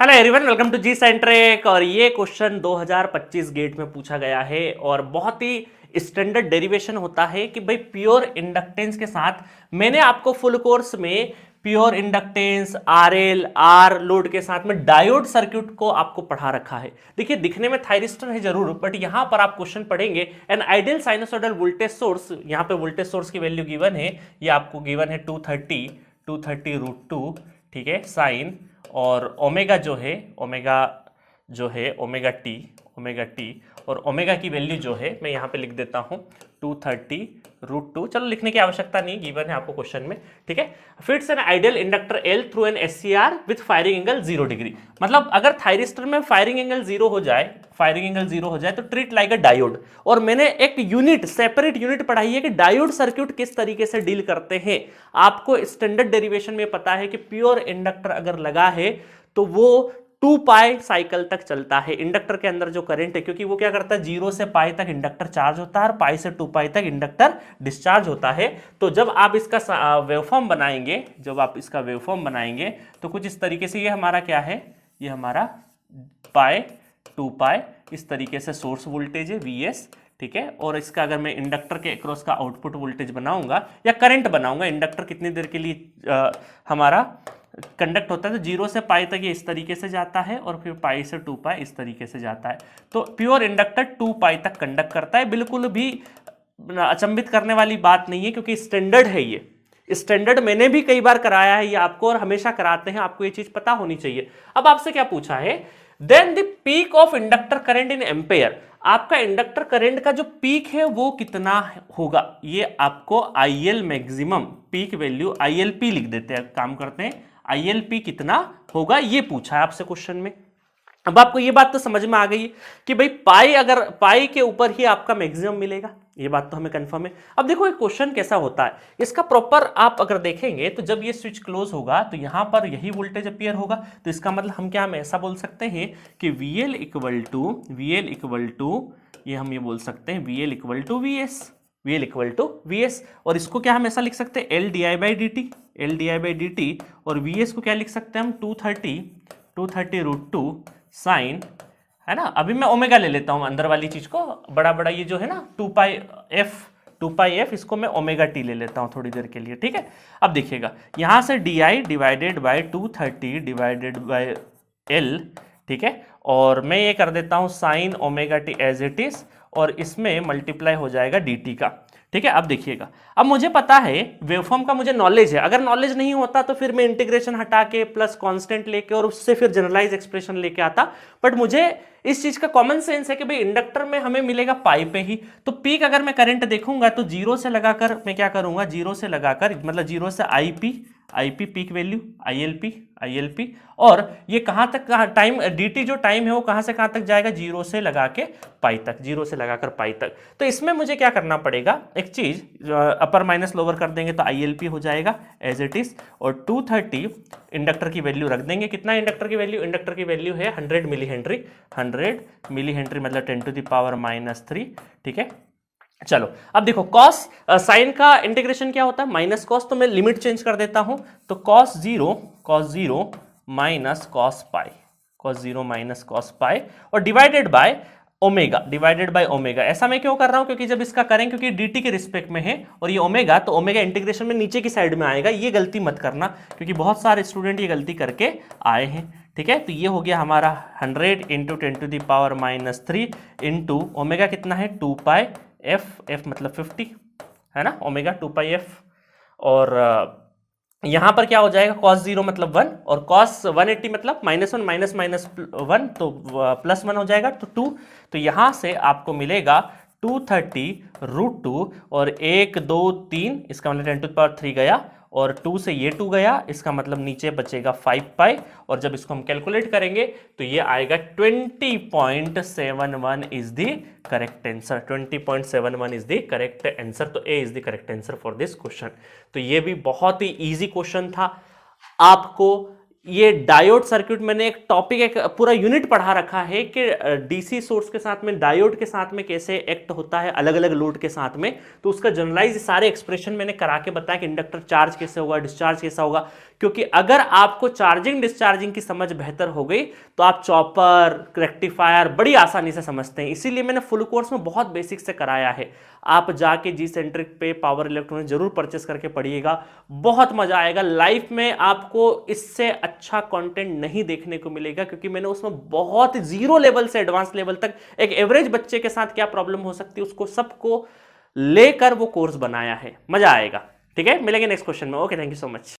Hello everyone, welcome to G centric. और ये question 2025 gate में पूछा गया है और बहुत ही स्टैंडर्ड डेरिवेशन होता है कि भाई प्योर इंडक्टेंस के साथ मैंने आपको फुल कोर्स में pure inductance RL R load के साथ में डायोड सर्किट को आपको पढ़ा रखा है। देखिए दिखने में थायरिस्टर है जरूर, बट यहां पर आप क्वेश्चन पढ़ेंगे an ideal sinusoidal voltage source. यहां पे वोल्टेज सोर्स की वैल्यू गिवन है, ये आपको गिवन है 230 रूट टू, ठीक है, साइन और ओमेगा जो है ओमेगा टी और ओमेगा की वैल्यू जो है मैं यहाँ पे लिख देता हूँ 230 रूट टू। चलो लिखने की आवश्यकता नहीं, गिवन है आपको क्वेश्चन में, ठीक है। Fits an ideal inductor L through an SCR with firing angle 0 degree. मतलब अगर थायरिस्टर में फायरिंग एंगल जीरो हो जाए तो ट्रीट लाइक अ डायोड। और मैंने एक यूनिट, सेपरेट यूनिट पढ़ाई है कि डायोड सर्किट किस तरीके से डील करते हैं। आपको स्टैंडर्ड डेरिवेशन में पता है कि प्योर इंडक्टर अगर लगा है तो वो 2 पाई साइकिल तक चलता है। इंडक्टर के अंदर जो करंट है, क्योंकि वो क्या करता है 0 से पाई तक इंडक्टर चार्ज होता है और पाई से 2 पाई तक इंडक्टर डिस्चार्ज होता है। तो जब आप इसका वेवफॉर्म बनाएंगे तो कुछ इस तरीके से, ये हमारा क्या है, ये हमारा पाई 2 पाई इस तरीके से सोर्स वोल्टेज है Vs, ठीक है। और इसका अगर मैं इंडक्टर के अक्रॉस का आउटपुट वोल्टेज बनाऊंगा या करंट बनाऊंगा, इंडक्टर कितनी देर के लिए हमारा कंडक्ट होता है, तो 0 से पाई तक ये इस तरीके से जाता है और फिर पाई से 2 पाई इस तरीके से जाता है। तो प्योर इंडक्टर 2 पाई तक कंडक्ट करता है। बिल्कुल भी अचंभित करने वाली बात नहीं है, क्योंकि स्टैंडर्ड है। ये स्टैंडर्ड मैंने भी कई बार कराया है ये आपको, और हमेशा कराते हैं, आपको ये चीज पता होनी चाहिए। अब आपसे क्या पूछा है, then the peak of inductor current in ampere. आपका इंडक्टर करंट का जो पीक है वो कितना होगा, ये आपको IL maximum peak value ILP लिख देते हैं, काम करते हैं आईएलपी कितना होगा, ये पूछा है आपसे क्वेश्चन में। अब आपको ये बात तो समझ में आ गई है कि भाई पाई, अगर पाई के ऊपर ही आपका मैक्सिमम मिलेगा, ये बात तो हमें कंफर्म है। अब देखो ये क्वेश्चन कैसा होता है, इसका प्रॉपर आप अगर देखेंगे तो जब ये स्विच क्लोज होगा तो यहां पर यही वोल्टेज अपीयर होगा। तो इसका मतलब हम ऐसा बोल सकते हैं कि VL इक्वल टू ये हम ये बोल सकते हैं VL इक्वल टू VS। और इसको क्या हम ऐसा लिख सकते हैं L di by dt, और VS को क्या लिख सकते हैं हम 230 रूट टू साइन, है ना। अभी मैं ओमेगा ले लेता हूं अंदर वाली चीज को, बड़ा ये जो है ना 2 पाई एफ, इसको मैं ओमेगा टी ले लेता हूं थोड़ी देर के लिए, ठीक है। अब देखिएगा यहां से DI divided by 230 divided by L, ठीक है। और मैं ये कर देता हूं sine omega T as it is, और इसमें मल्टीप्लाई हो जाएगा dt का, ठीक है। अब देखिएगा, अब मुझे पता है वेवफॉर्म का, मुझे नॉलेज है। अगर नॉलेज नहीं होता तो फिर मैं इंटीग्रेशन हटा के प्लस कांस्टेंट लेके और उससे फिर जनरलाइज एक्सप्रेशन लेके आता, बट मुझे इस चीज का कॉमन सेंस है कि भाई इंडक्टर में हमें मिलेगा पाई पे ही। तो पीक अगर मैं करंट देखूंगा तो 0 से लगाकर मैं क्या करूंगा, 0 से लगाकर मतलब 0 से आईपी पीक वैल्यू आईएलपी, और ये कहां तक, टाइम dt जो टाइम है वो कहां से कहां तक जाएगा, 0 से लगा के पाई तक, 0 से लगाकर पाई तक। तो इसमें मुझे क्या करना पड़ेगा, एक चीज अपर माइनस लोअर कर देंगे तो आईएलपी हो जाएगा एज इट इज, और 230 इंडक्टर की वैल्यू रख देंगे। कितना इंडक्टर की वैल्यू है 100 मिली हेनरी मतलब 10 टू द पावर -3, ठीक है। चलो अब देखो कॉस साइन का इंटीग्रेशन क्या होता है, माइनस कॉस, तो मैं लिमिट चेंज कर देता हूं। तो cos zero minus cos pi और डिवाइडेड बाय ओमेगा। ऐसा मैं क्यों कर रहा हूं, क्योंकि जब इसका करें, क्योंकि dt के रिस्पेक्ट में है और ये ओमेगा, तो ओमेगा इंटीग्रेशन में नीचे की साइड में आएगा। ये गलती मत करना, क्योंकि बहुत सारे स्टूडेंट ये गलती करके आए हैं, ठीक है। तो ये हो गया हमारा 100 into 10 to the power -3 into omega कितना है 2 पाई एफ मतलब 50, है ना, ओमेगा 2 पाई एफ। और यहां पर क्या हो जाएगा, cos 0 मतलब 1 और cos 180 मतलब -1 तो +1 हो जाएगा, तो 2। तो यहां से आपको मिलेगा 230 रूट टू और 1 2 3, इसका मतलब 10 टू द पावर 3 गया, और 2 से ये 2 गया, इसका मतलब नीचे बचेगा 5 पाई। और जब इसको हम कैलकुलेट करेंगे तो ये आएगा 20.71 is the correct answer. 20.71 is the correct answer. तो A is the correct answer for this question. तो ये भी बहुत ही इजी क्वेश्चन था, आपको ये डायोड सर्किट मैंने एक टॉपिक, एक पूरा यूनिट पढ़ा रखा है कि डीसी सोर्स के साथ में डायोड के साथ में कैसे एक्ट होता है अलग अलग लोड के साथ में। तो उसका जनरलाइज सारे एक्सप्रेशन मैंने करा के बताया कि इंडक्टर चार्ज कैसे होगा, डिस्चार्ज कैसा होगा। क्योंकि अगर आपको चार्जिंग डिस्चार्जिंग की समझ बेहतर हो गई तो आप चॉपर, रेक्टिफायर बड़ी आसानी से समझते हैं। इसीलिए मैंने फुल कोर्स में बहुत बेसिक से कराया है। आप जाके जी सेंट्रिक पे पावर इलेक्ट्रॉनिक्स जरूर परचेस करके पढ़िएगा, बहुत मजा आएगा। लाइफ में आपको इससे अच्छा कंटेंट नहीं देखने को मिलेगा, क्योंकि मैंने उसमें बहुत जीरो लेवल से एडवांस लेवल तक एक एवरेज बच्चे के साथ क्या प्रॉब्लम हो सकती है उसको सबको लेकर वो कोर्स बनाया है। मजा आएगा। ठीक है, मिलेंगे नेक्स्ट क्वेश्चन में। Okay, thank you so much.